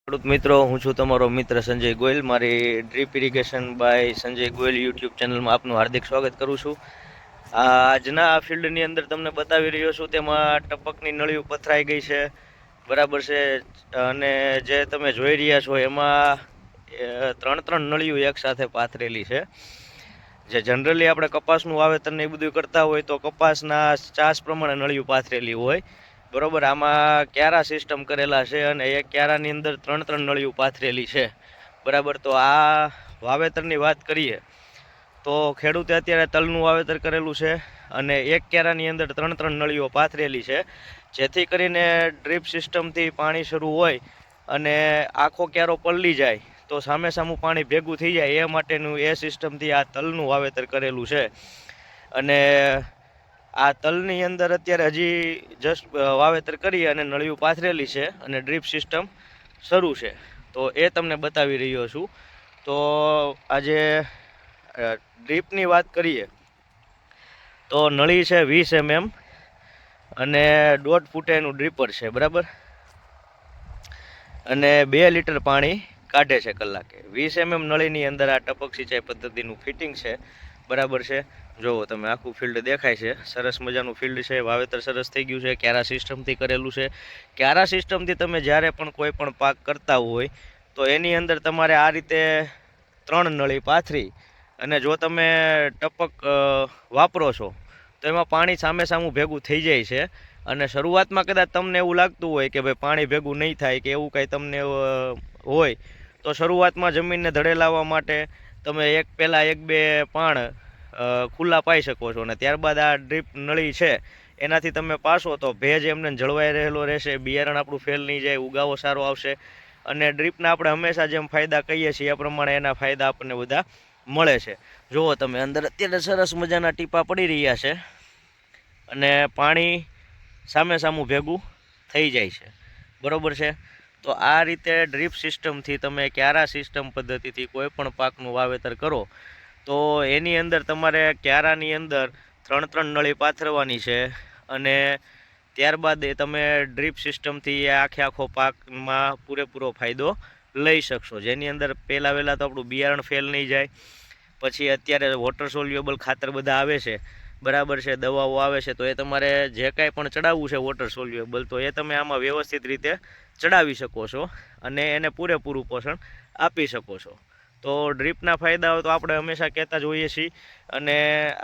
ખેડૂત મિત્રો, હું છું તમારો મિત્ર સંજય ગોયલ. મારી drip irrigation by Sanjay Goyal YouTube ચેનલમાં આપનું હાર્દિક સ્વાગત કરું છું. આજના આ ફિલ્ડની અંદર તમને બતાવી રહ્યો છું, તેમાં ટપકની નળીઓ પથરાઈ ગઈ છે, બરાબર છે. અને જે તમે જોઈ રહ્યા છો એમાં ત્રણ નળીઓ એકસાથે પાથરેલી છે. જે જનરલી આપણે કપાસનું વાવેતર ને એ બધું કરતા હોય તો કપાસના ચાસ પ્રમાણે નળીઓ પાથરેલી હોય, બરોબર. આમાં ક્યારા સિસ્ટમ કરેલા છે અને એ ક્યારાની અંદર ત્રણ નળીઓ પાથરેલી છે, બરાબર. તો આ વાવેતરની વાત કરીએ તો ખેડૂતે અત્યારે તલનું વાવેતર કરેલું છે અને એક ક્યારાની અંદર ત્રણ નળીઓ પાથરેલી છે, જેથી કરીને ડ્રીપ સિસ્ટમથી પાણી શરૂ હોય અને આખો ક્યારો પલળી જાય તો સામું પાણી ભેગું થઈ જાય એ માટેનું એ સિસ્ટમથી આ તલનું વાવેતર કરેલું છે. અને આ તલની અંદર અત્યારે હજી જસ્ટ વાવેતર કરી અને નળિયું પાથરેલી છે અને ડ્રીપ સિસ્ટમ શરૂ છે, તો એ તમને બતાવી રહ્યો છું. તો આજે ડ્રીપની વાત કરીએ તો નળી છે 20 mm અને 1.5 ફૂટે એનું ડ્રીપર છે, બરાબર. અને 2 લીટર પાણી કાઢે છે કલાકે. 20 mm નળીની અંદર આ ટપક સિંચાઈ પદ્ધતિનું ફિટિંગ છે, બરાબર છે. જુઓ તમે, આખું ફિલ્ડ દેખાય છે, સરસ મજાનું ફિલ્ડ છે, વાવેતર સરસ થઈ ગયું છે, ક્યારા સિસ્ટમથી કરેલું છે. ક્યારા સિસ્ટમથી તમે જ્યારે પણ કોઈ પણ પાક કરતા હોય તો એની અંદર તમારે આ રીતે 3 નળી પાથરી અને જો તમે ટપક વાપરો છો તો એમાં પાણી સામું ભેગું થઈ જાય છે. અને શરૂઆતમાં કદાચ તમને એવું લાગતું હોય કે ભાઈ પાણી ભેગું નહીં થાય કે એવું કાંઈ તમને હોય તો શરૂઆતમાં જમીનને ધડે લાવવા માટે તમે પહેલાં એક બે પાણ ખુલ્લા પાઈ શકો છો અને ત્યારબાદ આ ડ્રીપ નળી છે એનાથી તમે પાશો તો ભેજ એમને જળવાઈ રહેલો રહેશે, બિયારણ આપણું ફેલ નહીં જાય, ઉગાવો સારો આવશે. અને ડ્રીપના આપણે હંમેશા જેમ ફાયદા કહીએ છીએ એ પ્રમાણે એના ફાયદા આપણને બધા મળે છે. જુઓ તમે, અંદર અત્યારે સરસ મજાના ટીપા પડી રહ્યા છે અને પાણી સામું ભેગું થઈ જાય છે, બરોબર છે. તો આ રીતે ડ્રીપ સિસ્ટમથી તમે ક્યારા સિસ્ટમ પદ્ધતિથી કોઈ પણ પાકનું વાવેતર કરો તો એની અંદર તમારે ક્યારાની અંદર 3 નળી પાથરવાની છે અને ત્યારબાદ એ તમે ડ્રીપ સિસ્ટમથી આખો પાકમાં પૂરેપૂરો ફાયદો લઈ શકશો, જેની અંદર વહેલા તો આપણું બિયારણ ફેલ નહીં જાય. પછી અત્યારે વોટર સોલ્યુએબલ ખાતર બધા આવે છે, બરાબર છે, દવાઓ આવે છે, તો એ તમારે જે કાંઈ પણ ચડાવવું છે વોટર સોલ્યુએબલ તો એ તમે આમાં વ્યવસ્થિત રીતે ચડાવી શકો છો અને એને પૂરેપૂરું પોષણ આપી શકો છો. તો ડ્રીપના ફાયદાઓ તો આપણે હંમેશા કહેતા જ હોઈએ છીએ. અને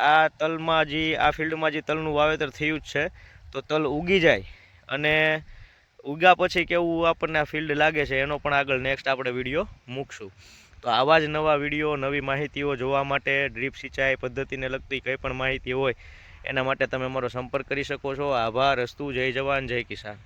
આ તલમાં આ ફિલ્ડમાં જે તલનું વાવેતર થયું જ છે તો તલ ઉગી જાય અને ઉગ્યા પછી કેવું આપણને આ ફિલ્ડ લાગે છે એનો પણ આગળ નેક્સ્ટ આપણે વિડીયો મૂકશું. તો આવા જ નવા વિડીયો, નવી માહિતીઓ જોવા માટે, ડ્રીપ સિંચાઈ પદ્ધતિને લગતી કંઈ પણ માહિતી હોય એના માટે તમે મારો સંપર્ક કરી શકો છો. આભાર. અસ્તુ. જય જવાન, જય કિસાન.